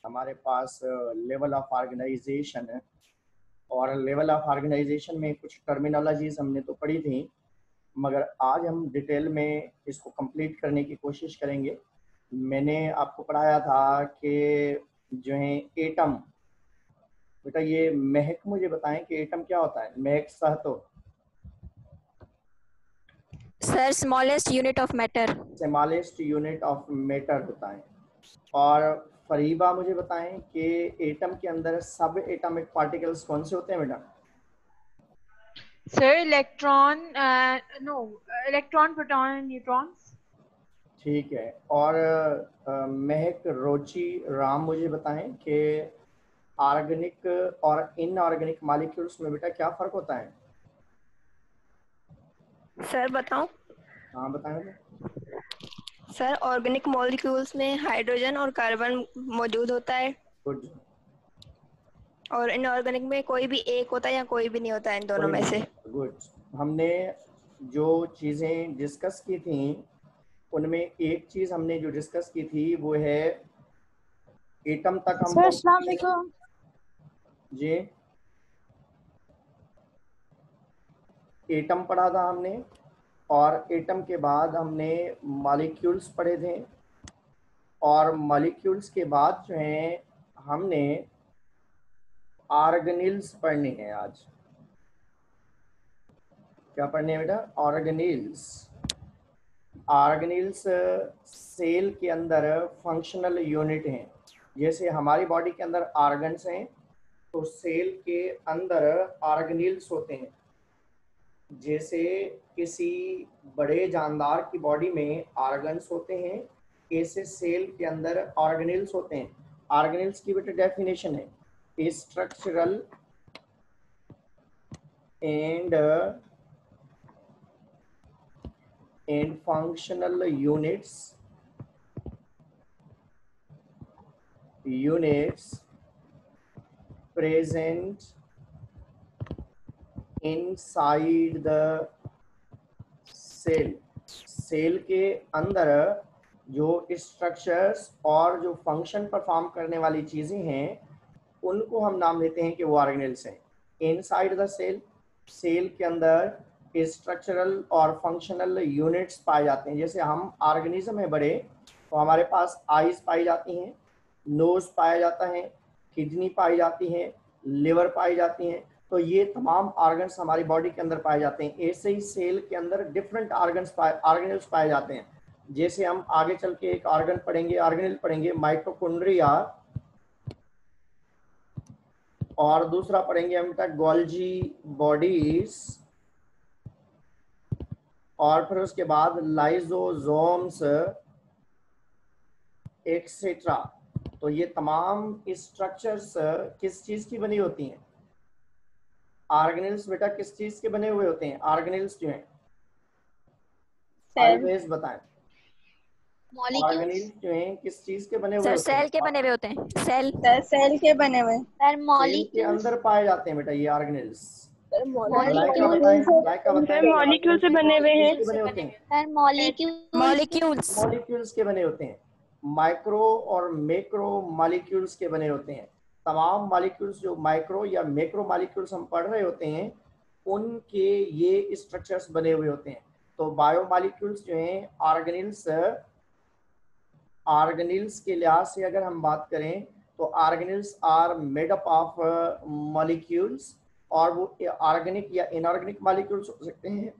हमारे पास level of organisation है, और लेवल ऑफ ऑर्गेनाइजेशन में कुछ टर्मिनोलॉजीज हमने तो पढ़ी थी, मगर आज हम डिटेल में इसको कंप्लीट करने की कोशिश करेंगे। मैंने आपको पढ़ाया था कि जो है एटम, बेटा ये महक मुझे बताएं कि एटम क्या होता है। महक सहतो sir smallest unit of matter. Smallest unit of matter होता है। और फरीबा मुझे बताएं कि एटम के अंदर सब एटॉमिक पार्टिकल्स कौन से होते हैं बेटा। Sir electron, electron, proton and neutrons. ठीक है। और महक रोची राम मुझे बताएं कि ऑर्गेनिक और इनऑर्गेनिक मॉलिक्यूल्स में बेटा क्या फर्क होता है। सर बताऊं? हाँ बताएं बेटा। सर ऑर्गेनिक मॉलिक्यूल्स में हाइड्रोजन और कार्बन मौजूद होता है, गुड। और इनऑर्गेनिक में कोई भी एक होता है या कोई भी नहीं होता है इन दोनों में से। गुड। हमने जो चीज़ें डिस्कस की थी उनमें एक चीज़ हमने जो डिस्कस की थी वो है एटम तक हम सर अस्सलाम वालेकुम। जी एटम पढ़ा था हमने, और एटम के बाद हमने मॉलिक्यूल्स पढ़े थे, और मॉलिक्यूल्स के बाद जो है हमने ऑर्गेनिल्स पढ़ने हैं। आज क्या पढ़ने हैं बेटा? ऑर्गेनिल्स। ऑर्गेनिल्स सेल के अंदर फंक्शनल यूनिट हैं। जैसे हमारी बॉडी के अंदर ऑर्गन्स हैं, तो सेल के अंदर ऑर्गेनिल्स होते हैं। जैसे किसी बड़े जानदार की बॉडी में ऑर्गन्स होते हैं, ऐसे सेल के अंदर ऑर्गेनिल्स होते हैं। ऑर्गेनिल्स की बेटा डेफिनेशन है structural and functional units present inside the cell। Cell के अंदर जो स्ट्रक्चर्स और जो फंक्शन परफॉर्म करने वाली चीजें हैं उनको हम नाम देते हैं कि वो ऑर्गेनिल्स हैं। इनसाइड द सेल, सेल के अंदर स्ट्रक्चरल और फंक्शनल यूनिट्स पाए जाते हैं। जैसे हम ऑर्गेनिज्म है बड़े, तो हमारे पास आईज पाई जाती हैं, नोज पाया जाता है, किडनी पाई जाती है, लिवर पाई जाती हैं। तो ये तमाम ऑर्गन्स हमारी बॉडी के अंदर पाए जाते हैं। ऐसे ही सेल के अंदर डिफरेंट ऑर्गेनल्स पाए जाते हैं। जैसे हम आगे चल के एक ऑर्गन पढ़ेंगे, ऑर्गेनल पढ़ेंगे माइटोकॉन्ड्रिया, और दूसरा पढ़ेंगे हम तक गोल्जी बॉडीज, और फिर उसके बाद लाइजोसोम्स एक्सेट्रा। तो ये तमाम स्ट्रक्चर्स किस चीज की बनी होती हैं? ऑर्गेनल्स बेटा किस चीज के बने हुए होते हैं? ऑर्गेनल्स जो हैं ऑलवेज बताएं। ऑर्गेनल्स जो हैं किस चीज के बने हुए सर होते हैं? सेल के बने हुए होते हैं। सेल सेल के बने हुए। सर सेल के अंदर पाए जाते हैं बेटा ये ऑर्गेनल्स। मॉलिक्यूल से बने हुए हैं। बने होते हैं सर मॉलिक्यूल्स मॉलिक्यूल्स के बने होते हैं। माइक्रो और मैक्रो मॉलिक्यूल्स के बने होते हैं। तमाम मॉलिक्यूल्स जो माइक्रो या मैक्रो मॉलिक्यूल्स हम पढ़ रहे होते हैं उनके ये स्ट्रक्चर्स बने हुए होते हैं। तो बायोमॉलिक्यूल्स जो हैं ऑर्गेनिल्स के लिहाज से अगर हम बात करें तो organelles are made up of molecules, और वो ऑर्गेनिक या इनऑर्गेनिक मॉलिक्यूल्स हो सकते हैं,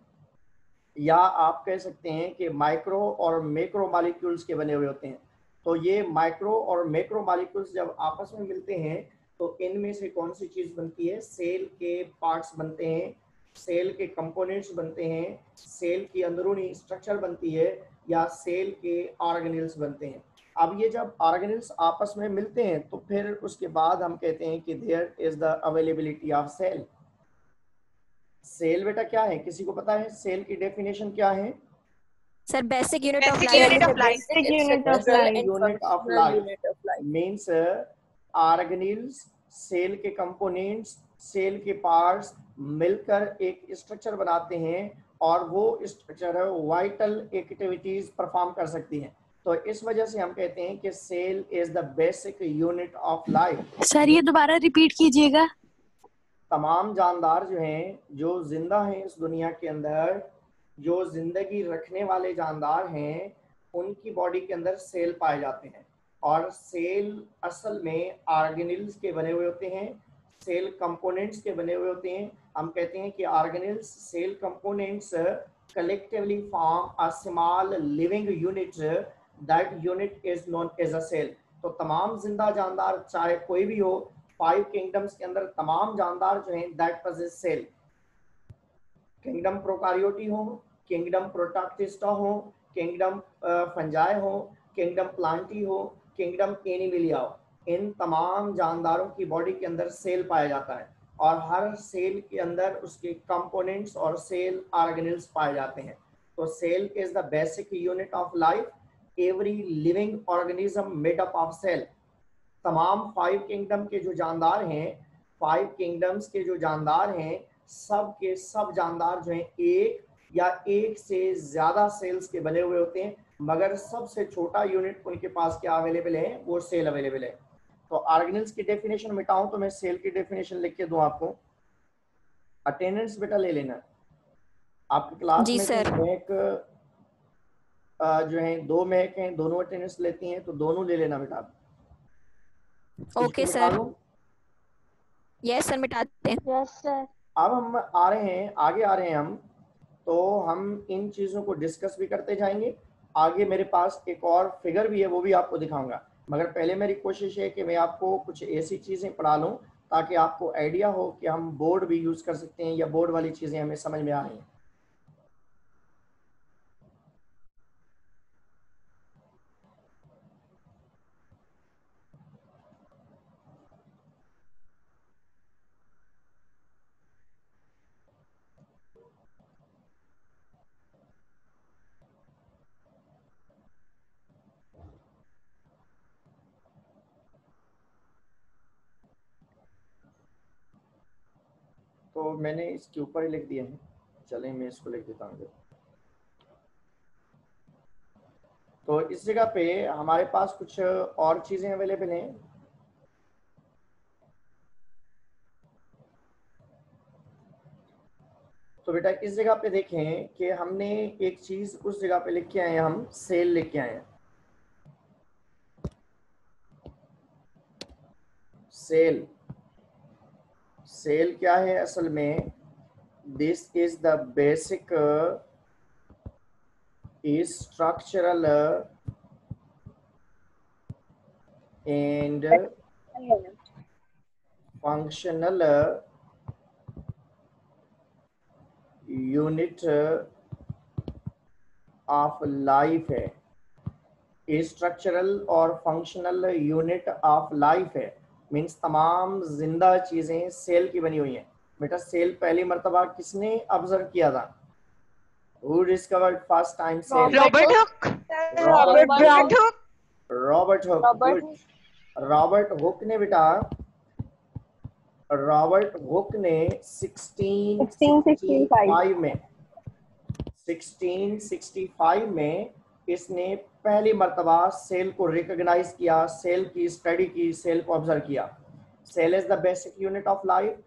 या आप कह सकते हैं कि माइक्रो और मैक्रो मॉलिक्यूल्स के बने हुए होते हैं। तो ये माइक्रो और मैक्रो मॉलिक्यूल्स जब आपस में मिलते हैं तो इनमें से कौन सी चीज बनती है? सेल के पार्ट्स बनते हैं, सेल के कंपोनेंट्स बनते हैं, सेल की अंदरूनी स्ट्रक्चर बनती है, या सेल के ऑर्गेनल्स बनते हैं। अब ये जब ऑर्गेनल्स आपस में मिलते हैं तो फिर उसके बाद हम कहते हैं कि there is the availability of cell. Cell बेटा क्या है? किसी को पता है सेल की डेफिनेशन क्या है? Sir basic unit of unit of life. Unit of life means organelles, cell के कंपोनेंट्स, सेल के पार्ट्स मिलकर एक स्ट्रक्चर बनाते हैं, और वो स्ट्रक्चर वाइटल एक्टिविटीज परफॉर्म कर सकती हैं। तो इस वजह से हम कहते हैं कि cell is the basic unit of life. Sir ये दोबारा रिपीट कीजिएगा। तमाम जानदार जो हैं, जो जिंदा हैं इस दुनिया के अंदर, जो जिंदगी रखने वाले जानदार हैं, उनकी बॉडी के अंदर सेल पाए जाते हैं। और सेल असल में ऑर्गेनेल्स के बने हुए होते हैं, सेल कंपोनेंट्स के बने हुए होते हैं। हम कहते हैं कि organelles, cell components collectively form a small living unit. That unit is known as a cell. तो तमाम जिंदा जानदार चाहे कोई भी हो, 5 किंगडम्स के अंदर तमाम जानदार जो हैं that possess cell. किंगडम प्रोकारियोटी हो, किंगडम प्रोटॉक्टिस्टा हो, किंगडम फंजाई हो, किंगडम प्लांटी हो, किंगडम एनिमिलिया हो, इन तमाम जानदारों की बॉडी के अंदर सेल पाया जाता है और हर सेल के अंदर उसके कंपोनेंट्स और सेल ऑर्गेनेल्स पाए जाते हैं। तो cell is the basic unit of life. Every living organism made up of cell. तमाम 5 किंगडम के जो जानदार हैं, 5 किंगडम्स के जो जानदार हैं, सब के सब जानदार जो हैं एक या एक से ज्यादा सेल्स के बने हुए होते हैं, मगर सबसे छोटा यूनिट उनके पास क्या अवेलेबल है, वो सेल अवेलेबल है। तो ऑर्गेनेल्स की डेफिनेशन मिटाऊं तो मैं सेल की डेफिनेशन लिख के दूं आपको। अटेंडेंस बेटा ले लेना आपकी क्लास जी में। सर। महक जो है 2 महक हैं, दोनों अटेंडेंस लेती हैं, तो दोनों ले लेना बेटा। Okay sir. यस सर, मिटाते हैं। Yes sir. अब हम आ रहे हैं, आगे आ रहे हैं हम, तो हम इन चीजों को डिस्कस भी करते जाएंगे। आगे मेरे पास एक और फिगर भी है, वो भी आपको दिखाऊंगा, मगर पहले मेरी कोशिश है कि मैं आपको कुछ ऐसी चीजें पढ़ा लूं ताकि आपको आइडिया हो कि हम बोर्ड भी यूज कर सकते हैं या बोर्ड वाली चीजें हमें समझ में आ रही हैं। तो मैंने इसके ऊपर ही लिख दिया है, चलें मैं इसको लिख देता हूँ। तो इस जगह पे हमारे पास कुछ और चीजें अवेलेबल हैं। तो बेटा इस जगह पे देखें कि हमने एक चीज उस जगह पे लिख के आए हैं, हम सेल लिख के आए हैं। सेल, सेल क्या है असल में? This is the basic structural and functional unit of life है। स्ट्रक्चरल और फंक्शनल यूनिट ऑफ लाइफ है, मीन्स तमाम जिंदा चीजें सेल की बनी हुई हैं। बेटा सेल पहली मर्तबा किसने ऑब्जर्व किया था? Who discovered first time cell? Robert Hooke. Robert Hooke. Robert Hooke. Good. Robert Hooke ने बेटा, रॉबर्ट हुक ने 1665 में इसने पहली मर्तबा सेल को रिकॉग्नाइज किया, सेल की स्टडी की, सेल को ऑब्जर्व किया। Cell is the basic unit of life.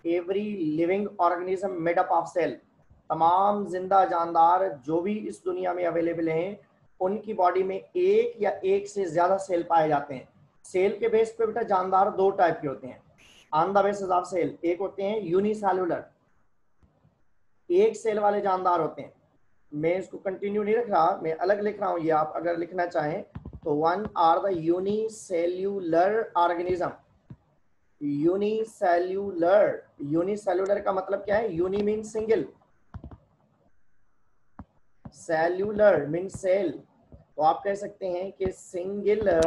Every living organism made up of cell. तमाम जिंदा जानदार जो भी इस दुनिया में अवेलेबल हैं, उनकी बॉडी में एक या एक से ज्यादा सेल पाए जाते हैं। सेल के बेस पे बेटा जानदार 2 टाइप के होते हैं on the basis of cell. एक होते हैं यूनिसेलुलर, एक सेल वाले जानदार होते हैं। मैं इसको कंटिन्यू नहीं रख रहा, मैं अलग लिख रहा हूं, ये आप अगर लिखना चाहें तो 1 are the unicellular organism. Unicellular, unicellular का मतलब क्या है? Uni mean single, cellular mean cell. तो आप कह सकते हैं कि सिंगल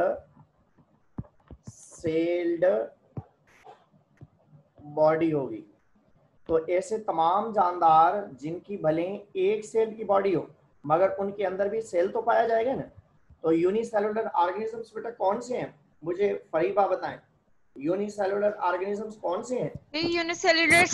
सेल्ड बॉडी होगी। तो ऐसे तमाम जानदार जिनकी भले एक सेल की बॉडी हो, मगर उनके अंदर भी सेल तो पाया जाएगा ना। तो यूनिसेलुलर ऑर्गेनिजम्स बेटा कौन से हैं? मुझे फरीबा बताएं, यूनिसेलुलर ऑर्गेनिजम्स कौन से हैं? यूनिसेलुलर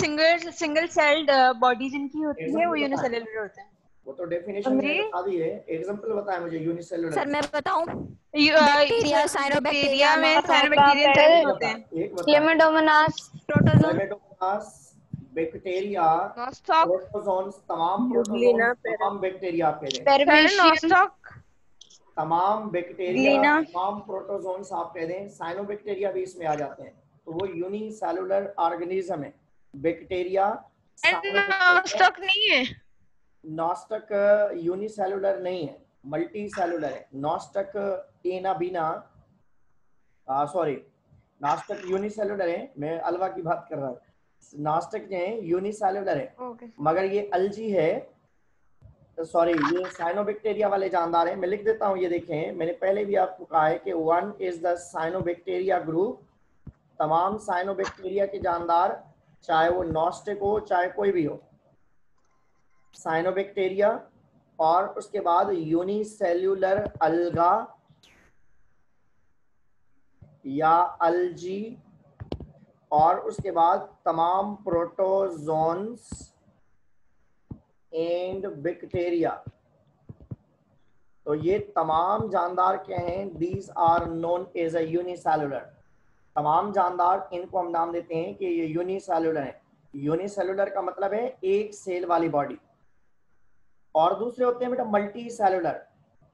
सिंगल सेल्ड बॉडी जिनकी होती है वो यूनिसेलुलर होते हैं। वो तो डेफिनेशन जी। मैंने बता दी है, एग्जांपल बताया मुझे यूनिसेलुलर। सर मैं बताऊं, बैक्टीरिया साइनोबैक्टीरिया में नॉट साइनोबैक्टीरियन सेल्स होते हैं। एक बता, chlamydomonas, protozoan, chlamydomonas, bacteria, nostoc, protozoans, तमाम ग्लीना, प्रोटोजोन्स, तमाम बैक्टीरिया आप कह दें, सर नॉस्टॉक, तमाम बैक्टीरिया, ग्लीना। तमाम प्रोटोजोन्स आप कह दें, साइनोबैक्टीरिया भी इसमें आ जाते हैं। तो वो यूनिसेलुलर ऑर्गेनिज्म है। बैक्टीरिया, नॉस्टॉक नहीं है। नॉस्टक यूनिसेलुलर नहीं है, मल्टी सेलुलर है। नॉस्टक एनाबीना, सॉरी, नॉस्टक यूनिसेलुलर है, मैं अल्वा की बात कर रहा हूँ। नॉस्टक जो है यूनिसेलुलर है, ओके। मगर ये अल्जी है, सॉरी ये साइनोबैक्टीरिया वाले जानदार हैं। मैं लिख देता हूँ, ये देखें, मैंने पहले भी आपको कहा है कि 1 इज द साइनोबैक्टीरिया ग्रुप। तमाम साइनोबैक्टीरिया के जानदार, चाहे वो नॉस्टिक हो चाहे कोई भी हो, साइनोबैक्टीरिया। और उसके बाद यूनिसेल्यूलर अल्गा या अल्जी, और उसके बाद तमाम प्रोटोजोन्स एंड बैक्टीरिया। तो ये तमाम जानदार क्या हैं? These are known as a unicellular. तमाम जानदार, इनको हम नाम देते हैं कि ये यूनिसेलुलर है। यूनिसेलुलर का मतलब है एक सेल वाली बॉडी। और दूसरे होते हैं बेटा मल्टी सेलुलर।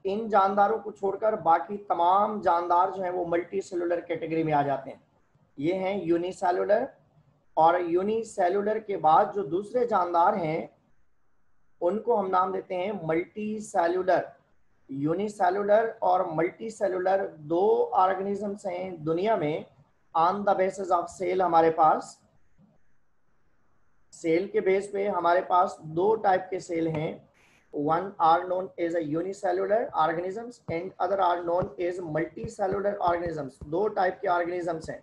इन जानदारों को छोड़कर बाकी तमाम जानदार जो हैं वो मल्टी सेलुलर कैटेगरी में आ जाते हैं। ये हैं यूनिसेलुलर। और यूनिसेलुलर के बाद जो दूसरे जानदार हैं उनको हम नाम देते हैं मल्टी सेलुलर। यूनिसेलुलर और मल्टी सेलुलर दो ऑर्गेनिजम्स हैं दुनिया में on the basis of cell. हमारे पास सेल के बेस पे हमारे पास दो टाइप के सेल हैं। one are known as a unicellular organisms and other are known as multicellular organisms। दो टाइप के organisms हैं।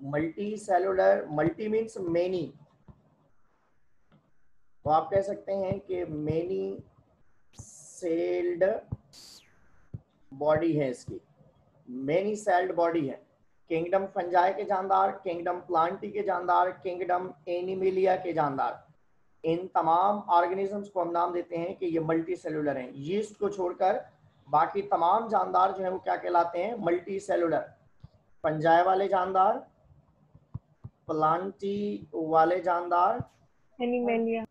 multicellular, multi means many, तो आप कह सकते हैं कि many celled body है इसकी, many celled body है। किंगडम फंजाई के जानदार, किंगडम प्लांटी के जानदार, किंगडम एनिमेलिया के जानदार, इन तमाम ऑर्गेनिजम्स को हम नाम देते हैं कि ये मल्टी सेलुलर हैं। यीस्ट को छोड़कर बाकी तमाम जानदार जो हैं वो क्या कहलाते हैं? Multi cellular. फंजाई वाले जानदार, प्लांटी वाले जानदार एनिमेलिया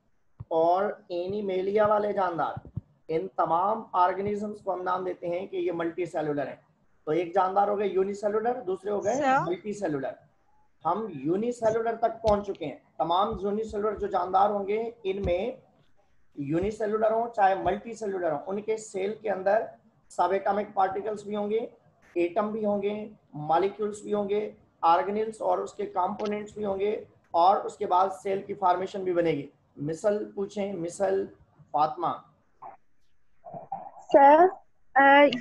और एनिमेलिया वाले जानदार, इन तमाम ऑर्गेनिजम्स को हम नाम देते हैं कि ये मल्टी सेलुलर हैं। तो एक जानदार हो गए यूनिसेलुलर, दूसरे हो गए मल्टी सेलुलर। हम यूनिसेलुलर तक पहुंच चुके हैं। तमाम यूनिसेलुलर जो जानदार होंगे, इनमें यूनिसेलुलर हो चाहे मल्टी सेलुलर हो, उनके सेल के अंदर सब एटॉमिक पार्टिकल्स भी होंगे, एटम भी होंगे, मॉलिक्यूल्स भी होंगे, ऑर्गेनेल्स और उसके कंपोनेंट्स भी होंगे, और उसके बाद सेल की फॉर्मेशन भी बनेगी। मिसल पूछें, मिसल फातिमा। सर,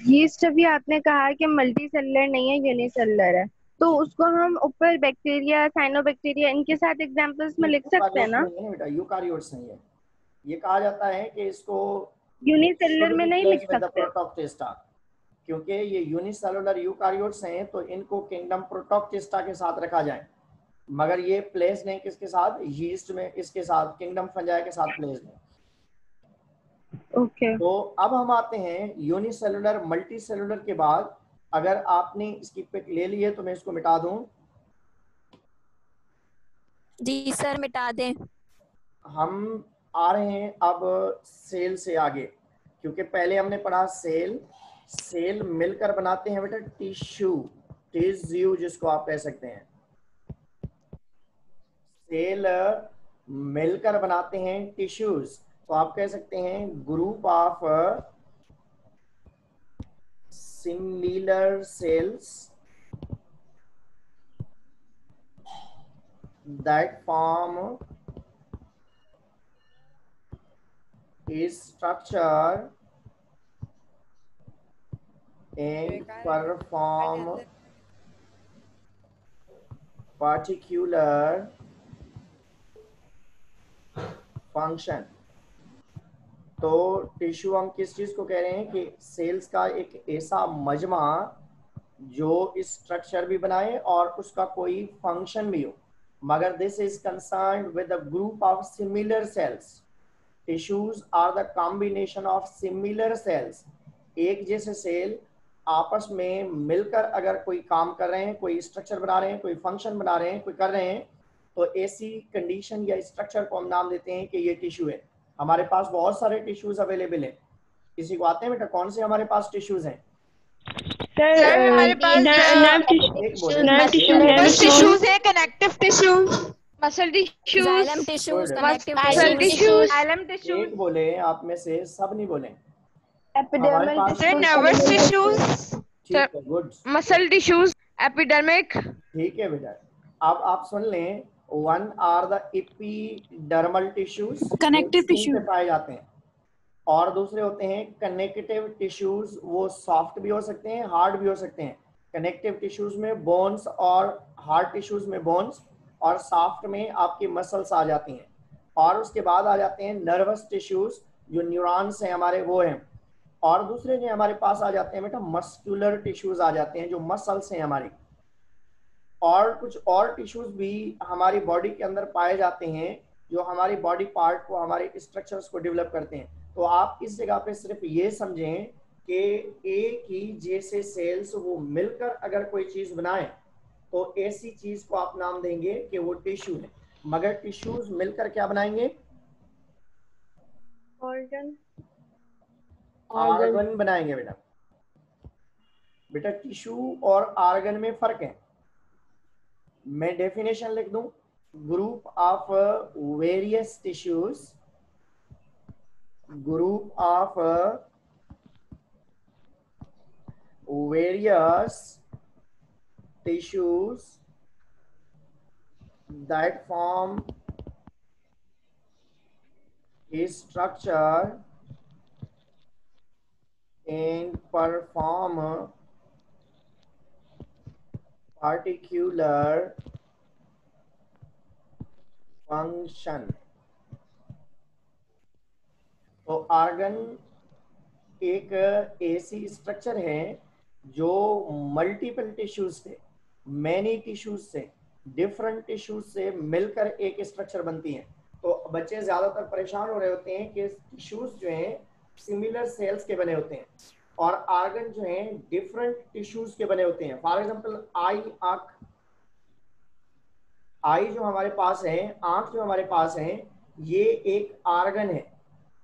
यीस्ट अभी आपने कहा कि मल्टी सेलुलर नहीं है, यूनिसेलुलर है, तो उसको हम ऊपर बैक्टीरिया, साइनोबैक्टीरिया इनके साथ एग्जांपल्स में लिख सकते हैं ना? बेटा यूकारियोट्स नहीं है। ये कहा जाता है कि इसको यूनिसेलुलर में नहीं लिख सकते, प्रोटोप्टेस्टा, क्योंकि ये यूनिसेलुलर यूकारियोट्स हैं तो इनको किंगडम प्रोटोप्टेस्टा के साथ रखा जाए, मगर ये प्लेस नहीं किसके साथ? यीस्ट में, इसके साथ, किंगडम फंजाई के साथ प्लेस नहीं। ओके। तो अब हम आते हैं यूनिसेलुलर मल्टी सेलुलर के बाद। अगर आपने इसकी पिक ले ली है तो मैं इसको मिटा दूं। जी सर मिटा दें। हम आ रहे हैं अब सेल से आगे, क्योंकि पहले हमने पढ़ा सेल। सेल मिलकर बनाते हैं बेटा टिश्यू, टिश्यू जिसको आप कह सकते हैं। सेल मिलकर बनाते हैं टिश्यूज, तो आप कह सकते हैं group of similar sales that form structure and perform particular function। तो टिश्यू हम किस चीज को कह रहे हैं? कि सेल्स का एक ऐसा मजमा जो स्ट्रक्चर भी बनाए और उसका कोई फंक्शन भी हो, मगर this is concerned with a group of similar cells. Tissues are the combination of similar cells, एक जैसे सेल आपस में मिलकर अगर कोई काम कर रहे हैं, कोई स्ट्रक्चर बना रहे हैं, कोई फंक्शन बना रहे हैं, कोई कर रहे हैं, तो ऐसी कंडीशन या स्ट्रक्चर को हम नाम देते हैं कि ये टिश्यू है। हमारे पास बहुत सारे टिश्यूज अवेलेबल हैं। किसी को आते हैं बेटा कौन से हमारे पास टिश्यूज हैं? सर हमारे पास एक बोले नर्वस टिश्यूज है, connective tissues, muscle tissues, xylem tissues, Good. Connective muscle tissues, tissues, xylem tissues, एक बोले आप में से, सब नहीं बोले। एपिडर्मल हमारे सर नर्वस टिश्यूज, ठीक है, गुड, मसल टिश्यूज, एपिडर्मिक। ठीक है बेटा। अब आप सुन लें, one are the epidermal tissues, Connective skin tissue. पे पाए जाते हैं, और दूसरे होते हैं कनेक्टिव टिश्यूज, वो सॉफ्ट भी हो सकते हैं, हार्ड भी हो सकते हैं। कनेक्टिव टिश्यूज में बोन्स, और हार्ड टिश्यूज में बोन्स, और सॉफ्ट में आपकी मसल्स आ जाती हैं। और उसके बाद आ जाते हैं नर्वस टिश्यूज, जो न्यूरॉन्स हैं हमारे वो हैं। और दूसरे जो हमारे पास आ जाते हैं बेटा मस्कुलर टिश्यूज आ जाते हैं, जो मसल्स हैं हमारी। और कुछ और टिश्यूज भी हमारी बॉडी के अंदर पाए जाते हैं, जो हमारी बॉडी पार्ट को, हमारे स्ट्रक्चर्स को डेवलप करते हैं। तो आप इस जगह पे सिर्फ ये समझें कि एक ही जैसे सेल्स वो मिलकर अगर कोई चीज बनाए, तो ऐसी चीज को आप नाम देंगे कि वो टिश्यू है। मगर टिश्यूज मिलकर क्या बनाएंगे? आर्गन बनाएंगे बेटा। बेटा टिश्यू और आर्गन में फर्क है। मैं डेफिनेशन लिख दूं, group of various tissues, group of various tissues that form a structure and perform particular function। तो आर्गन एक ऐसी स्ट्रक्चर है जो मल्टीपल टिश्यूज से, मैनी टिश्यूज से, डिफरेंट टिश्यूज से मिलकर एक स्ट्रक्चर बनती है। तो बच्चे ज्यादातर परेशान हो रहे होते हैं कि टिश्यूज जो हैं सिमिलर सेल्स के बने होते हैं, और आर्गन जो हैं डिफरेंट टिश्यूज के बने होते हैं। फॉर एग्जांपल आई, आंख, आई जो हमारे पास है, आंख जो हमारे पास है, ये एक आर्गन है।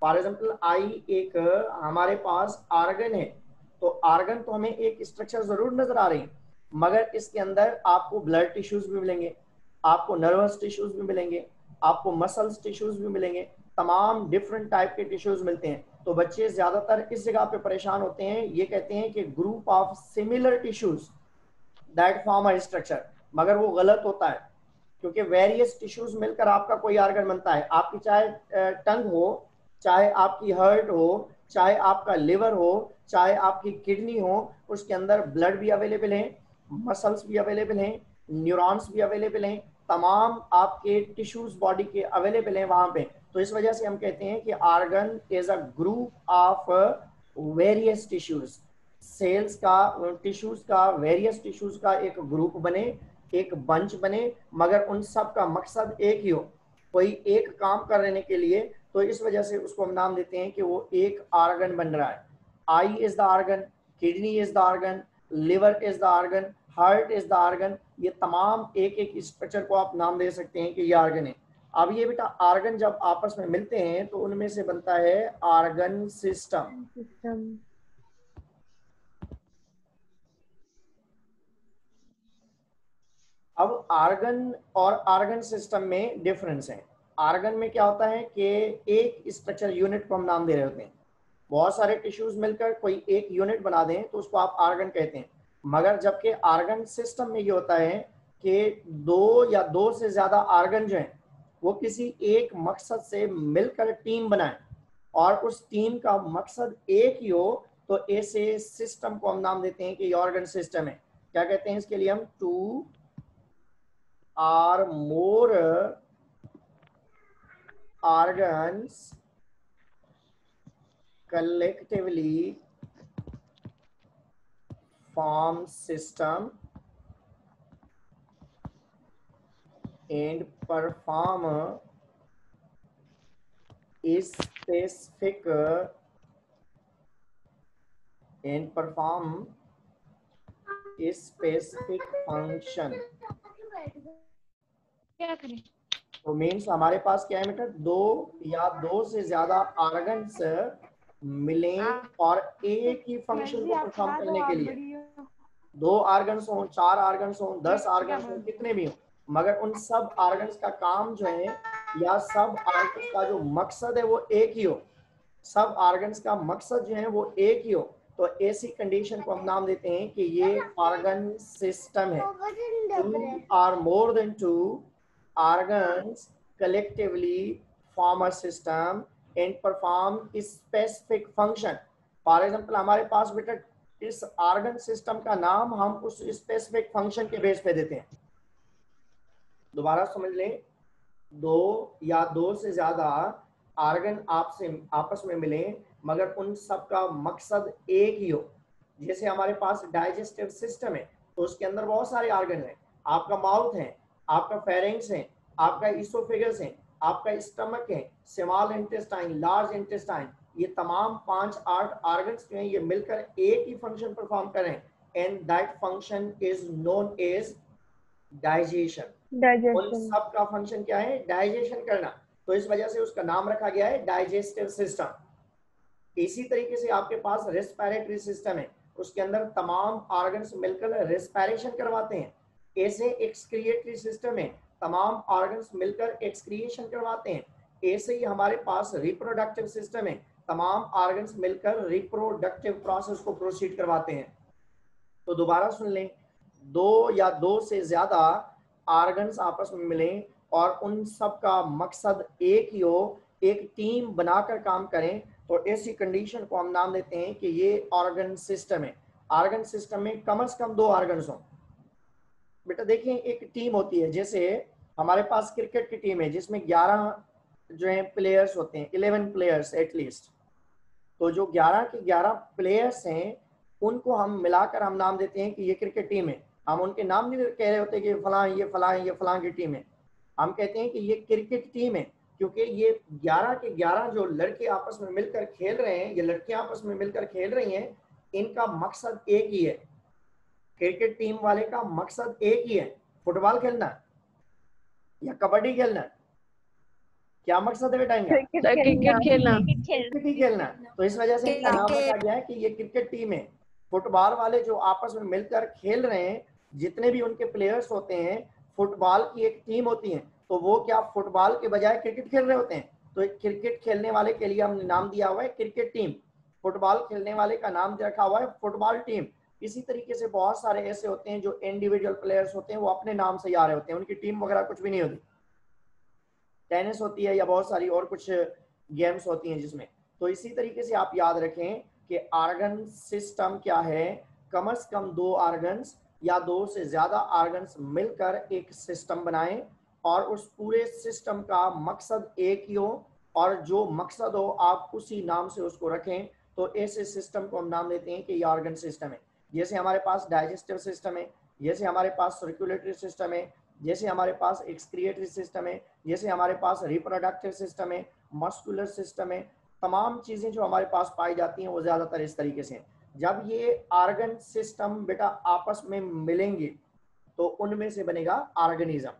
फॉर एग्जाम्पल आई एक हमारे पास आर्गन है। तो आर्गन तो हमें एक स्ट्रक्चर जरूर नजर आ रही है, मगर इसके अंदर आपको ब्लड टिश्यूज भी मिलेंगे, आपको नर्वस टिश्यूज भी मिलेंगे, आपको मसल्स टिश्यूज भी मिलेंगे, तमाम डिफरेंट टाइप के टिश्यूज मिलते हैं। तो बच्चे ज्यादातर इस जगह पे परेशान होते हैं, ये कहते हैं कि group of similar tissues that form a structure, मगर वो गलत होता है, क्योंकि वेरियस टिश्यूज मिलकर आपका कोई आर्गन बनता है। आपकी चाहे टंग हो, चाहे आपकी हार्ट हो, चाहे आपका लिवर हो, चाहे आपकी किडनी हो, उसके अंदर ब्लड भी अवेलेबल है, मसल्स भी अवेलेबल हैं, न्यूरॉन्स भी अवेलेबल हैं, तमाम आपके टिश्यूज बॉडी के अवेलेबल हैं वहां पे। तो इस वजह से हम कहते हैं कि organ is a group of various tissues, cells का, टिश्यूज का, वेरियस टिश्यूज का एक ग्रुप बने, एक बंच बने, मगर उन सब का मकसद एक ही हो, कोई एक काम करने के लिए। तो इस वजह से उसको हम नाम देते हैं कि वो एक आर्गन बन रहा है। Eye is the organ, kidney is the organ, liver is the organ, heart is the organ. ये तमाम एक एक स्ट्रक्चर को आप नाम दे सकते हैं कि ये आर्गन है। अब ये बेटा आर्गन जब आपस में मिलते हैं तो उनमें से बनता है आर्गन सिस्टम। अब आर्गन और आर्गन सिस्टम में डिफरेंस है। आर्गन में क्या होता है कि एक स्ट्रक्चर यूनिट को हम नाम दे रहे होते हैं। बहुत सारे टिश्यूज मिलकर कोई एक यूनिट बना दें तो उसको आप आर्गन कहते हैं। मगर जबकि आर्गन सिस्टम में ये होता है कि दो या दो से ज्यादा आर्गन जो हैं वो किसी एक मकसद से मिलकर टीम बनाएं, और उस टीम का मकसद एक ही हो, तो ऐसे सिस्टम को हम नाम देते हैं कि ऑर्गन सिस्टम है। क्या कहते हैं इसके लिए हम? Two or more organs collectively form system and perform specific and perform a specific function। क्या करें? तो मीन्स हमारे पास क्या है बेटा, दो या दो से ज्यादा आर्गन्स मिलें और एक ही फंक्शन को परफॉर्म करने के लिए, दो आर्गन्स हो, चार आर्गन्स हो, 10 आर्गन्स हो, कितने भी हो, मगर उन सब आर्गन्स का काम जो है या सब आर्गन्स का जो मकसद है वो एक ही हो, सब आर्गन्स का मकसद जो है वो एक ही हो, तो ऐसी कंडीशन को हम नाम देते हैं कि ये ऑर्गन सिस्टम है। Two or more than two organs collectively form a system and perform a specific function। For example, हमारे पास बेटा इस organ system का नाम हम उस specific function के बेस पे देते हैं। दोबारा समझ लें, दो या दो से ज्यादा ऑर्गन आपस में मिले मगर उन सब का मकसद एक ही हो। जैसे हमारे पास डाइजेस्टिव सिस्टम है तो उसके अंदर बहुत सारे ऑर्गन हैं, आपका माउथ है, आपका फेरिंग्स है, आपका इसोफेगस है, आपका स्टमक है, स्मॉल इंटेस्टाइन, लार्ज इंटेस्टाइन, ये तमाम 5-8 ऑर्गन्स जो हैं ये मिलकर एक ही फंक्शन परफॉर्म करें and that function is known as digestion. उन सब का फंक्शन क्या है, डाइजेशन करना, तो इस वजह से उसका नाम रखा गया है डाइजेस्टिव सिस्टम। इसी तरीके से आपके पास रेस्पिरेटरी सिस्टम है, उसके अंदर तमाम ऑर्गन्स मिलकर रेस्पिरेशन करवाते हैं। ऐसे एक्सक्रिएटरी सिस्टम है, तमाम ऑर्गन्स मिलकर एक्सक्रिएशन करवाते हैं। ऐसे ही हमारे पास रिप्रोडक्टिव सिस्टम है, तमाम ऑर्गन्स मिलकर रिप्रोडक्टिव प्रोसेस को प्रोसीड करवाते हैं। तो दोबारा सुन लें, दो या दो से ज्यादा ऑर्गन्स आपस में मिलें और उन सब का मकसद एक ही हो, एक टीम बनाकर काम करें, तो ऐसी कंडीशन को हम नाम देते हैं कि ये ऑर्गन सिस्टम है। ऑर्गन सिस्टम में कम से कम दो ऑर्गन्स हों। बेटा देखिए, एक टीम होती है, जैसे हमारे पास क्रिकेट की टीम है जिसमें 11 जो है प्लेयर्स होते हैं, 11 प्लेयर्स एटलीस्ट, तो जो 11 के 11 प्लेयर्स हैं उनको हम मिलाकर हम नाम देते हैं कि ये क्रिकेट टीम है। हम उनके नाम नहीं कह रहे होते कि फलां ये फलां ये फलां की टीम है, हम कहते हैं कि ये क्रिकेट टीम है, क्योंकि ये 11 के 11 जो लड़के आपस में मिलकर खेल रहे हैं, ये लड़कियां आपस में मिलकर खेल रही हैं, इनका मकसद एक ही है। क्रिकेट टीम वाले का मकसद एक ही है, फुटबॉल खेलना या कबड्डी खेलना, क्या मकसद है बेटा इनका? क्रिकेट खेलना। तो इस वजह से इनका नाम रखा गया है कि ये क्रिकेट टीम है। फुटबॉल वाले जो आपस में मिलकर खेल रहे हैं, जितने भी उनके प्लेयर्स होते हैं, फुटबॉल की एक टीम होती है, तो वो क्या फुटबॉल के बजाय क्रिकेट खेल रहे होते हैं, तो क्रिकेट खेलने वाले के लिए हमने नाम दिया हुआ है क्रिकेट टीम, फुटबॉल खेलने वाले का नाम रखा हुआ है फुटबॉल टीम। इसी तरीके से बहुत सारे ऐसे होते हैं जो इंडिविजुअल प्लेयर्स होते हैं, वो अपने नाम से ही आ रहे होते हैं, उनकी टीम वगैरह कुछ भी नहीं होती। टेनिस होती है या बहुत सारी और कुछ गेम्स होती हैं जिसमें, तो इसी तरीके से आप याद रखें कि ऑर्गन सिस्टम क्या है, कम से कम दो ऑर्गन्स या दो से ज्यादा ऑर्गन्स मिलकर एक सिस्टम बनाएं और उस पूरे सिस्टम का मकसद एक ही हो, और जो मकसद हो आप उसी नाम से उसको रखें। तो ऐसे सिस्टम को हम नाम देते हैं कि ये ऑर्गन सिस्टम है। जैसे हमारे पास डाइजेस्टिव सिस्टम है, जैसे हमारे पास सर्कुलेटरी सिस्टम है, जैसे हमारे पास एक्सक्रिएटरी सिस्टम है, जैसे हमारे पास रिप्रोडक्टिव सिस्टम है, मस्कुलर सिस्टम है, तमाम चीजें जो हमारे पास पाई जाती हैं वो ज्यादातर इस तरीके से हैं। जब ये ऑर्गन सिस्टम बेटा आपस में मिलेंगे तो उनमें से बनेगा ऑर्गेनिज्म।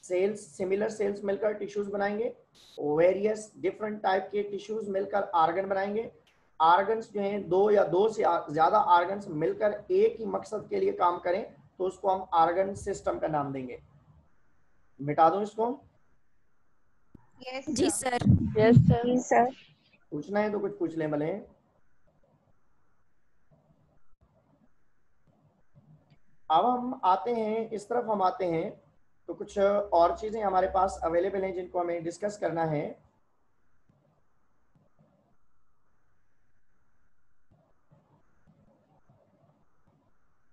सेल्स, सिमिलर सेल्स मिलकर टिश्यूज बनाएंगे, वेरियस डिफरेंट टाइप के टिश्यूज मिलकर ऑर्गन बनाएंगे। ऑर्गन्स जो हैं दो या दो से ज्यादा ऑर्गन्स मिलकर एक ही मकसद के लिए काम करें तो उसको हम ऑर्गन सिस्टम का नाम देंगे। मिटा दूं इसको? जी सर। Yes sir. पूछना है तो कुछ पूछ लें भले। अब हम आते हैं इस तरफ, हम आते हैं तो कुछ और चीजें हमारे पास अवेलेबल हैं जिनको हमें डिस्कस करना है।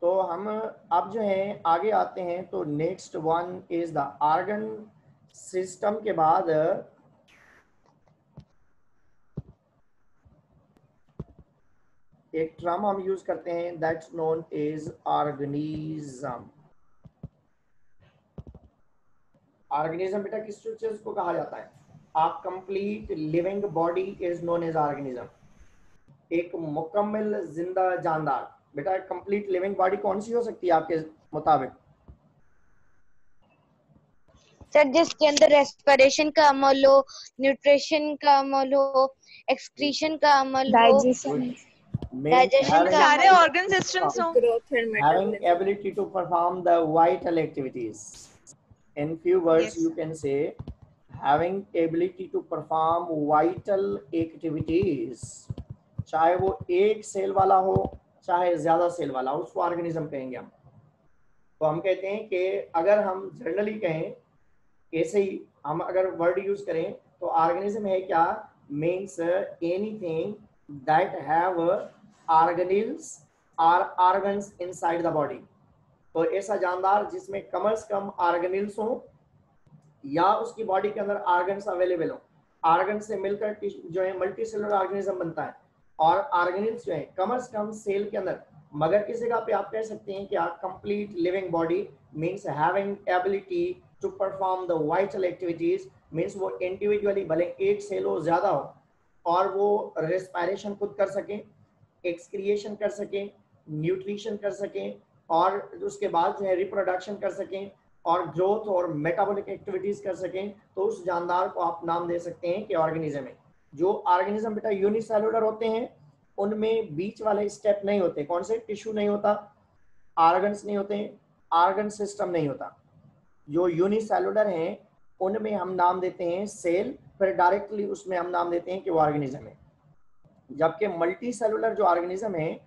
तो हम अब जो है आगे आते हैं, तो next one is the organ system के बाद एक टर्म हम यूज करते हैं that's known as organism. Organism बेटा किस चीज को कहा जाता है? A complete living body is known as organism. एक मुकम्मल जिंदा जानदार। बेटा कंप्लीट लिविंग बॉडी कौन सी हो सकती है आपके मुताबिक? सर जिसके अंदर रेस्पिरेशन का अमल हो, न्यूट्रिशन का अमल हो, एक्सक्रीशन का अमल हो, डाइजेशन का सारे अमल, ऑर्गन सिस्टम्स हो। Growth and having ability to perform the vital activities. In few words, Yes. you can say having ability to perform vital activities. चाहे वो एक सेल वाला हो चाहे ज्यादा सेल वाला हो, उसको ऑर्गेनिज्म कहेंगे हम। तो हम कहते हैं कि अगर हम जनरली कहें, ऐसे ही हम अगर वर्ड यूज करें तो ऑर्गेनिज्म है क्या? Means anything that have organelles और ऑर्गन्स इनसाइड द बॉडी। तो ऐसा जानदार जिसमें कम से कम ऑर्गेनेल्स हो या उसकी बॉडी के अंदर ऑर्गन्स अवेलेबल हो। ऑर्गन से मिलकर जो है मल्टी सेलुलर ऑर्गेनिज्म बनता है, और ऑर्गेनेल्स जो है कम से कम सेल के अंदर। मगर किसी जगह पे आप कह सकते हैं कि complete living body means having ability to perform the vital activities, means वो इंडिविजुअली भले एक सेल हो ज्यादा हो और वो रेस्पिरेशन खुद कर सकें, एक्सक्रिएशन कर सकें, न्यूट्रिशन कर सकें, और उसके बाद जो है रिप्रोडक्शन कर सकें और ग्रोथ और मेटाबॉलिक एक्टिविटीज कर सकें। तो उस जानदार को आप नाम दे सकते हैं कि ऑर्गेनिज्म है। जो ऑर्गेनिज्म बेटा यूनिसेलुलर होते हैं उनमें बीच वाले स्टेप नहीं होते। कौन से? टिश्यू नहीं होता, ऑर्गन्स नहीं होते, ऑर्गन सिस्टम नहीं होता। जो यूनिसेलुलर हैं उनमें हम नाम देते हैं सेल, फिर डायरेक्टली उसमें हम नाम देते हैं कि वो ऑर्गेनिज्म है। जबकि मल्टी सेलुलर जो ऑर्गेनिज्म है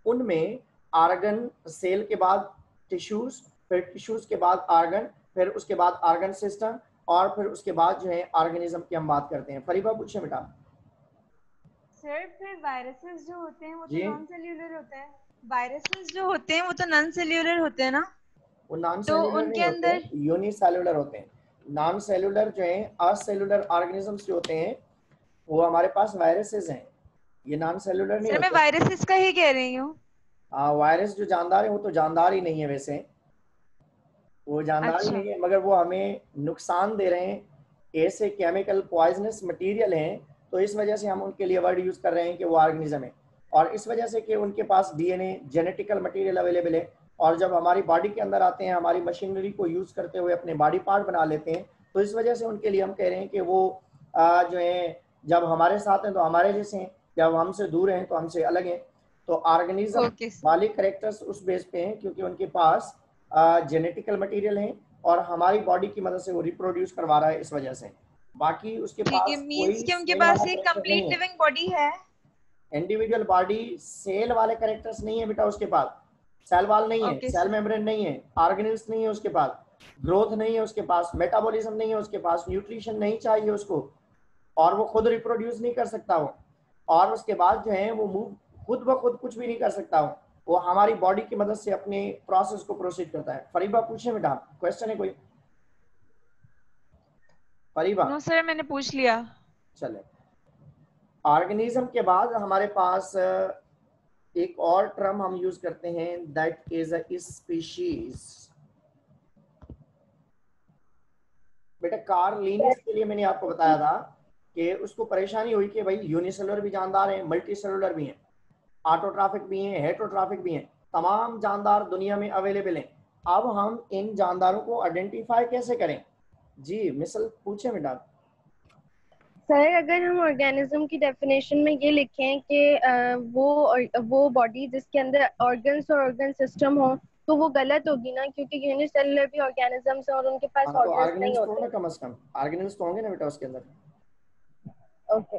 उनमें ऑर्गन, सेल के बाद टिश्यूज, फिर टिश्यूज के बाद ऑर्गन, फिर उसके बाद ऑर्गन सिस्टम, और फिर उसके बाद जो है ऑर्गेनिज्म की हम बात करते हैं। फरीबा पूछे बेटा। सर फिर वायरसेस जो होते हैं वो जी? तो नॉन सेल्यूलर होते हैं। वायरसेस जो होते हैं वो तो नॉन सेल्यूलर होते हैं ना? वो नॉन तो सेलुलर उनके नहीं होते, अंदर यूनिसेलुलर होते हैं। नॉन सेलुलर जो है असेलुलर ऑर्गेनिजम्स जो होते हैं वो हमारे पास वायरसेस हैं, ये नॉन सेलुलर नहीं सर मैं होते। वायरसेस का ही कह रही हूँ। वायरस जो जानदार है वो तो जानदार ही नहीं है, वैसे वो जानदार ही अच्छा। नहीं है, मगर वो हमें नुकसान दे रहे हैं। ऐसे केमिकल पॉइजनस मटेरियल हैं, तो इस वजह से हम उनके लिए वर्ड यूज कर रहे हैं कि वो ऑर्गेनिज्म है। और इस वजह से कि उनके पास डीएनए, जेनेटिकल मटेरियल अवेलेबल है, और जब हमारी बॉडी के अंदर आते हैं हमारी मशीनरी को यूज करते हुए अपने बॉडी पार्ट बना लेते हैं, तो इस वजह से उनके लिए हम कह रहे हैं कि वो जो है जब हमारे साथ हैं तो हमारे जैसे हैं, जब हमसे दूर हैं तो हमसे अलग हैं। तो ऑर्गेनिज्म ओके सर। वाले करेक्टर्स उस बेस पे हैं क्योंकि उनके पास जेनेटिकल मटेरियल है और हमारी बॉडी की मदद से वो रिप्रोड्यूस करवा रहा है, इस वजह से। बाकी उसके ठीक पास है, मींस कि उनके सेल पास वाला एक character कंप्लीट नहीं है। लिविंग बॉडी है। इंडिविजुअल बॉडी सेल वाले कैरेक्टर्स नहीं है बेटा उसके पास। सेल वाल नहीं है, Okay, सेल sir. मेम्ब्रेन नहीं है, ऑर्गेनेल्स नहीं है उसके पास, ग्रोथ नहीं है उसके पास, मेटाबॉलिज्म नहीं है उसके पास, न्यूट्रिशन नहीं चाहिए उसको, और वो खुद रिप्रोड्यूस नहीं कर सकता वो। और उसके बाद जो है वो मूव खुद ब खुद कुछ भी नहीं कर सकता वो हमारी बॉडी की मदद से अपने प्रोसेस को प्रोसीड करता है। फरीबा पूछे बेटा, क्वेश्चन है कोई? फरीबा? नो सर मैंने पूछ लिया। चले, ऑर्गेनिज्म के बाद हमारे पास एक और टर्म हम यूज करते हैं, दैट इज अ स्पीशीज। बेटा कार्ल लिनियस के लिए मैंने आपको बताया था कि उसको परेशानी हुई कि भाई यूनिसेलुलर भी जानदार हैं, मल्टी सेलुलर भी हैं, ऑटोट्रॉफिक भी हैं, हेटरोट्रॉफिक भी हैं, तमाम जानदार दुनिया में अवेलेबल हैं। अब हम इन जानदारों को आइडेंटिफाई कैसे करें? जी मिसल पूछे बेटा। सर अगर हम ऑर्गेनिज्म की डेफिनेशन में ये लिखें कि वो बॉडी जिसके अंदर ऑर्गन्स और ऑर्गन सिस्टम हो, तो वो गलत होगी ना, क्योंकि यूनिसेलुलर भी ऑर्गेनिजम्स हैं और उनके पास तो ऑर्गन्स नहीं ऑर्गेनिल्स तो होते। होंगे, कम से कम ऑर्गेनिल्स तो होंगे ना बेटा उसके अंदर। ओके,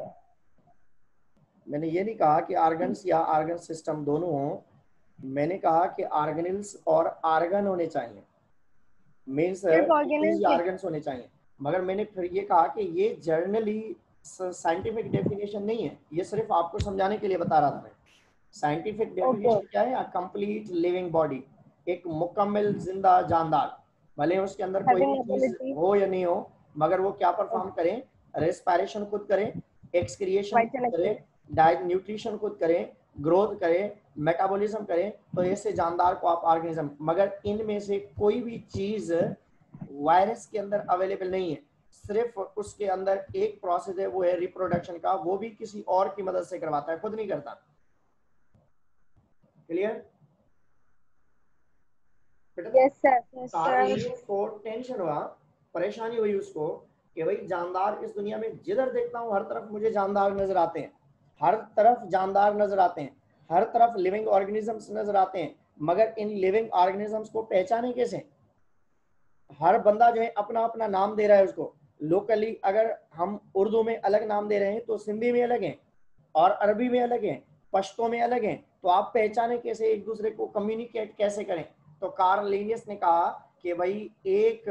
मैंने ये नहीं कहा कि ऑर्गन्स या ऑर्गन सिस्टम दोनों हों, मैंने कहा कि ऑर्गेनिल्स और ऑर्गन होने चाहिए, मीन्स ऑर्गन्स होने चाहिए। मगर मैंने फिर ये कहा कि ये जर्नली साइंटिफिक डेफिनेशन नहीं है, ये सिर्फ आपको समझाने के लिए बता रहा था मैं। साइंटिफिक डेफिनेशन क्या है? अ कंप्लीट लिविंग बॉडी, एक मुकम्मल जिंदा जानदार, भले उसके अंदर कोई भी चीज हो या नहीं हो, मगर वो क्या परफॉर्म करें? रेस्पिरेशन खुद करें, एक्सक्रिएशन खुद करें, डाइट न्यूट्रिशन खुद करें, ग्रोथ करें, मेटाबॉलिज्म करें, तो ऐसे जानदार को आप ऑर्गेनिज्म। मगर इनमें से कोई भी चीज वायरस के अंदर अवेलेबल नहीं है। सिर्फ उसके अंदर एक प्रोसेस है, वो है रिप्रोडक्शन का, वो भी किसी और की मदद से करवाता है, खुद नहीं करता। क्लियर? Yes sir. yes, को टेंशन हुआ, परेशानी हुई उसको कि भाई जानदार इस दुनिया में जिधर देखता हूँ हर तरफ मुझे जानदार नजर आते हैं, हर तरफ जानदार नजर आते हैं, हर तरफ लिविंग ऑर्गेनिजम्स नजर आते हैं, मगर इन लिविंग ऑर्गेनिजम्स को पहचाने कैसे? हर बंदा जो है अपना अपना नाम दे रहा है उसको। लोकली अगर हम उर्दू में अलग नाम दे रहे हैं तो सिंधी में अलग है, और अरबी में अलग है, पश्तो में अलग है, तो आप पहचाने कैसे, एक दूसरे को कम्युनिकेट कैसे करें? तो कार्ल लिनियस ने कहा कि भाई एक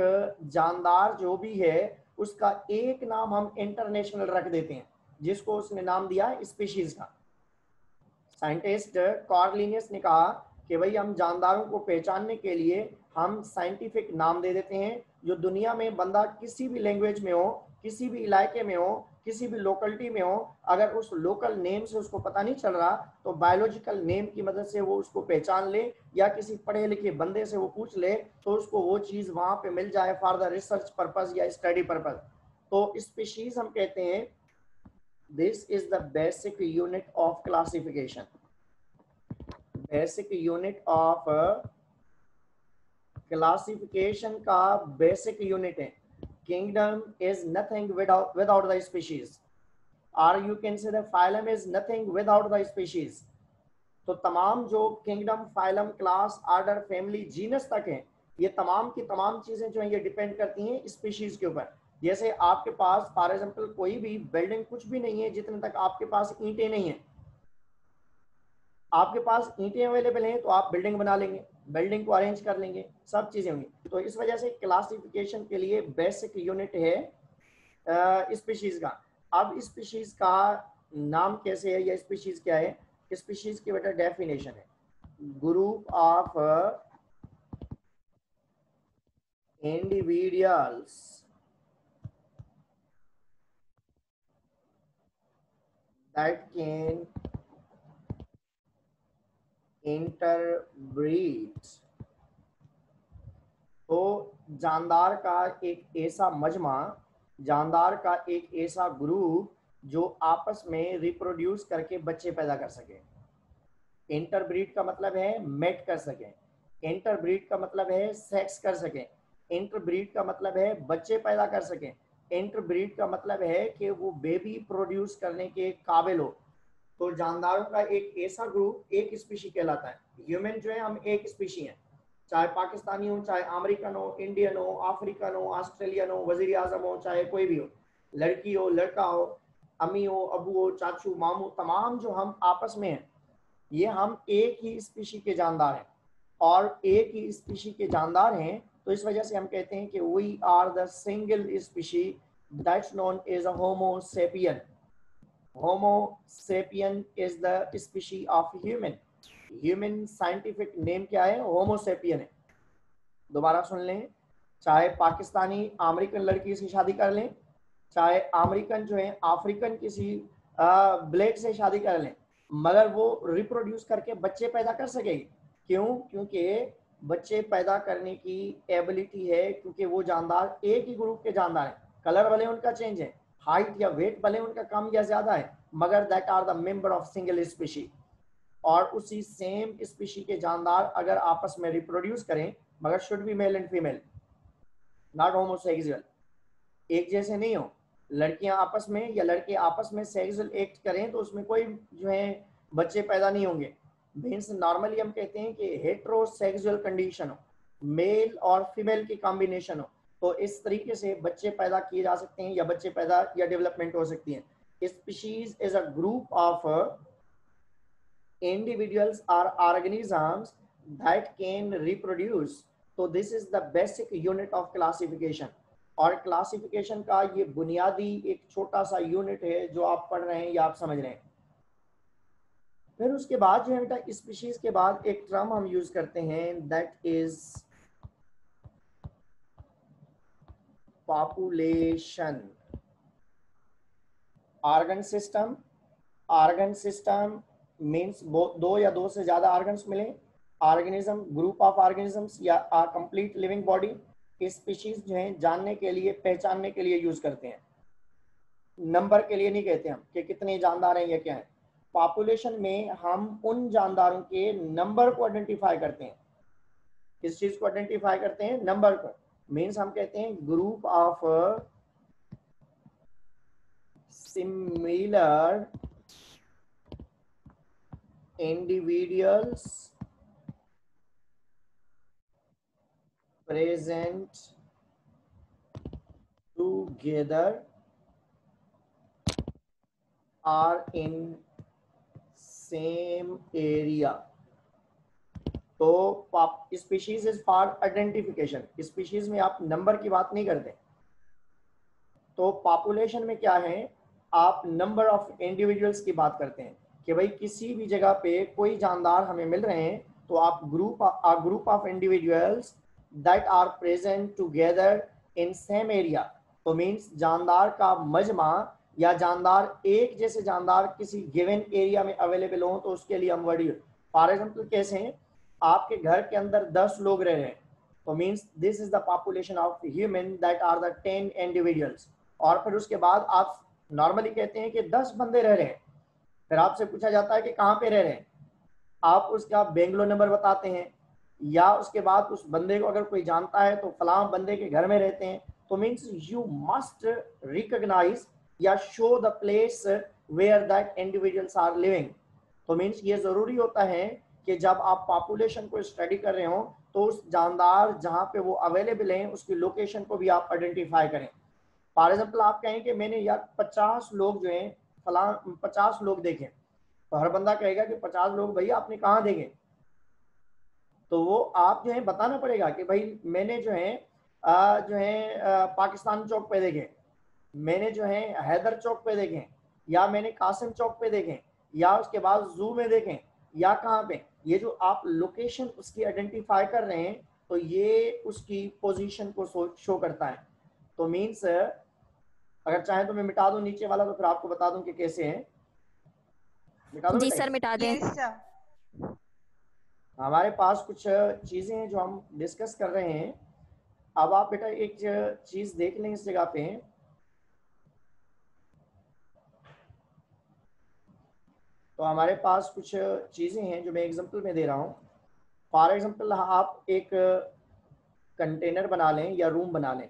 जानदार जो भी है उसका एक नाम हम इंटरनेशनल रख देते हैं, जिसको उसने नाम दिया स्पीशीज का। साइंटिस्ट कार्ल लिनियस ने कहा कि भाई हम जानदारों को पहचानने के लिए हम साइंटिफिक नाम दे देते हैं, जो दुनिया में बंदा किसी भी लैंग्वेज में हो, किसी भी इलाके में हो, किसी भी लोकलिटी में हो, अगर उस लोकल नेम से उसको पता नहीं चल रहा तो बायोलॉजिकल नेम की मदद से वो उसको पहचान ले, या किसी पढ़े लिखे बंदे से वो पूछ ले तो उसको वो चीज वहां पे मिल जाए फॉर द रिसर्च पर्पस या स्टडी पर्पस। तो स्पीशीज हम कहते हैं this is the basic unit of classification. Basic unit of classification का बेसिक यूनिट है। Kingdom is nothing without the species, or you can say the phylum is nothing without the species। तो तमाम जो kingdom, phylum, class, order, family, genus तक है, ये तमाम की तमाम चीजें जो है ये डिपेंड करती हैं स्पीशीज के ऊपर। जैसे आपके पास फॉर एग्जांपल कोई भी बिल्डिंग कुछ भी नहीं है जितने तक आपके पास ईंटें नहीं है। आपके पास ईंटें अवेलेबल हैं तो आप बिल्डिंग बना लेंगे, बिल्डिंग को अरेंज कर लेंगे, सब चीजें होंगी। तो इस वजह से क्लासिफिकेशन के लिए बेसिक यूनिट है स्पीशीज का। अब स्पीशीज का नाम कैसे है या स्पीशीज क्या है? स्पीशीज की बेटा डेफिनेशन है group of individuals that can interbreed. तो जानदार का एक ऐसा मजमा, जानदार का एक ऐसा ग्रुप जो आपस में रिप्रोड्यूस करके बच्चे पैदा कर सके। इंटरब्रीड का मतलब है मेट कर सके, इंटरब्रीड का मतलब है सेक्स कर सके, इंटरब्रीड का मतलब है बच्चे पैदा कर सके, इंटरब्रीड का मतलब है कि वो बेबी प्रोड्यूस करने के काबिल हो। तो जानदारों का एक ऐसा ग्रुप एक स्पीशी कहलाता है। ह्यूमन जो है हम एक स्पीशी हैं, चाहे पाकिस्तानी हो, चाहे अमेरिकन हो, इंडियन हो, अफ्रीकन हो, ऑस्ट्रेलियन हो, वजीर आजम हो, चाहे कोई भी हो, लड़की हो, लड़का हो, अम्मी हो, अबू हो, चाचू, मामू, तमाम जो हम आपस में हैं ये हम एक ही स्पीशी के जानदार हैं। और एक ही स्पीशी के जानदार हैं तो इस वजह से हम कहते हैं कि we are the single species that's known as a homo sapien. Homo sapien is the species of human। Human scientific name क्या है? Homo sapien है। दोबारा सुन लें, चाहे पाकिस्तानी अमेरिकन लड़की से शादी कर लें, चाहे अमेरिकन जो है अफ्रीकन किसी ब्लैक से शादी कर लें, मगर वो रिप्रोड्यूस करके बच्चे पैदा कर सकेगी। क्यों? क्योंकि बच्चे पैदा करने की एबिलिटी है, क्योंकि वो जानदार एक ही ग्रुप के जानदार हैं। कलर भले उनका चेंज है, हाइट या वेट भले उनका कम या ज्यादा है, मगर that are the member of single species. और उसी सेम स्पीशी के जानदार अगर आपस में रिप्रोड्यूस करें, मगर should be male and female, not homosexual, एक जैसे नहीं हो। लड़कियां आपस में या लड़के आपस में सेक्सुअल एक्ट करें तो उसमें कोई जो है बच्चे पैदा नहीं होंगे। मीन्स नॉर्मली हम कहते हैं कि हेट्रोसेक्सुअल कंडीशन हो, मेल और फीमेल की कॉम्बिनेशन हो, तो इस तरीके से बच्चे पैदा किए जा सकते हैं या बच्चे पैदा या डेवलपमेंट हो सकती है। Species is a group of individuals और ऑर्गेनिजम्स दैट कैन रिप्रोड्यूस। तो this is the basic unit of classification. और क्लासिफिकेशन का ये बुनियादी एक छोटा सा यूनिट है जो आप पढ़ रहे हैं या आप समझ रहे हैं। फिर उसके बाद जो है बेटा स्पीशीज के बाद एक टर्म हम यूज करते हैं that is population. Organ system, organ system means दो या दो से ज्यादा ऑर्गन्स मिले, ऑर्गेनिज्म, ग्रुप ऑफ ऑर्गेनिजम्स या कंप्लीट लिविंग बॉडी, स्पीशीज जो है जानने के लिए, पहचानने के लिए यूज करते हैं, नंबर के लिए नहीं कहते हम कि कितने जानदार हैं या क्या है। पॉपुलेशन में हम उन जानदारों के नंबर को आइडेंटिफाई करते हैं। किस चीज को आइडेंटिफाई करते हैं? नंबर को। मीन्स हम कहते हैं group of similar individuals present together are in same area। तो species is for identification. Species में आप नंबर की बात नहीं करते। तो पॉपुलेशन में क्या है, आप नंबर ऑफ इंडिविजुअल्स की बात करते हैं कि भाई किसी भी जगह पे कोई जानदार हमें मिल रहे हैं तो आप group of individuals that are present together in same area. तो मीन्स जानदार का मजमा या जानदार, एक जैसे जानदार किसी गिवन एरिया में अवेलेबल हो तो उसके लिए हम वर्ड यूज। फॉर एग्जाम्पल कैसे, आपके घर के अंदर 10 लोग रह रहे हैं तो means this is the population of human that are the 10 individuals. और फिर उसके बाद आप नॉर्मली कहते हैं कि 10 बंदे रह रहे हैं। फिर आपसे पूछा जाता है कि कहाँ पे रह रहे हैं, आप उसका बेंगलो नंबर बताते हैं, या उसके बाद उस बंदे को अगर कोई जानता है तो फलां बंदे के घर में रहते हैं। तो मीन्स यू मस्ट रिकॉग्नाइज या show the place where that individuals are living. तो मीन्स ये जरूरी होता है कि जब आप पॉपुलेशन को स्टडी कर रहे हो तो उस जानदार जहाँ पे वो अवेलेबल हैं उसकी लोकेशन को भी आप आइडेंटिफाई करें। फॉर एग्जाम्पल आप कहें कि मैंने यार 50 लोग जो हैं फलां 50 लोग देखे, तो हर बंदा कहेगा कि 50 लोग भैया आपने कहाँ देखे, तो वो आप जो है बताना पड़ेगा कि भाई मैंने जो है पाकिस्तान चौक पे देखे, मैंने जो है हैदर चौक पे देखे, या मैंने कासिम चौक पे देखे, या उसके बाद जू में देखे, या कहाँ पे। ये जो आप लोकेशन उसकी आइडेंटिफाई कर रहे हैं तो ये उसकी पोजीशन को शो करता है। तो मीन्स अगर चाहे तो मैं मिटा दूं नीचे वाला, तो फिर आपको बता दूं कि कैसे है। मिटा दूं जी बेटा? सर मिटा दें। Yes, sir. हमारे पास कुछ चीजें हैं जो हम डिस्कस कर रहे हैं। अब आप बेटा एक चीज देख लें इस जगह पे, तो हमारे पास कुछ चीजें हैं जो मैं एग्जांपल में दे रहा हूँ। फॉर एग्जांपल आप एक कंटेनर बना लें या रूम बना लें,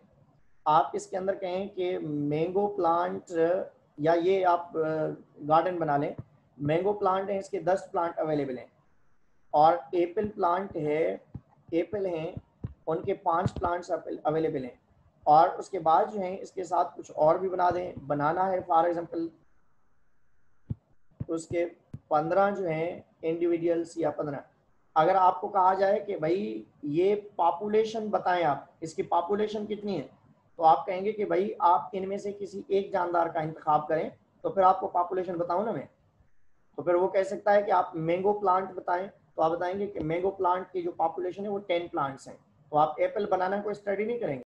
आप इसके अंदर कहें कि मैंगो प्लांट, या ये आप गार्डन बना लें, मैंगो प्लांट है, इसके 10 प्लांट अवेलेबल हैं, और एप्पल प्लांट है, एप्पल हैं उनके 5 प्लांट्स अवेलेबल हैं, और उसके बाद जो है इसके साथ कुछ और भी बना दें, बनाना है फॉर एग्जांपल उसके 15 जो हैं इंडिविजुअल्स या 15। अगर आपको कहा जाए कि भाई ये पॉपुलेशन बताएं, आप इसकी पॉपुलेशन कितनी है, तो आप कहेंगे कि भाई आप इनमें से किसी एक जानदार का इंतखाब करें, तो फिर आपको पॉपुलेशन बताऊं ना मैं, तो फिर वो कह सकता है कि आप मैंगो प्लांट बताएं, तो आप बताएंगे कि मैंगो प्लांट की जो पॉपुलेशन है वो 10 प्लांट्स हैं। तो आप एप्पल बनाना को स्टडी नहीं करेंगे।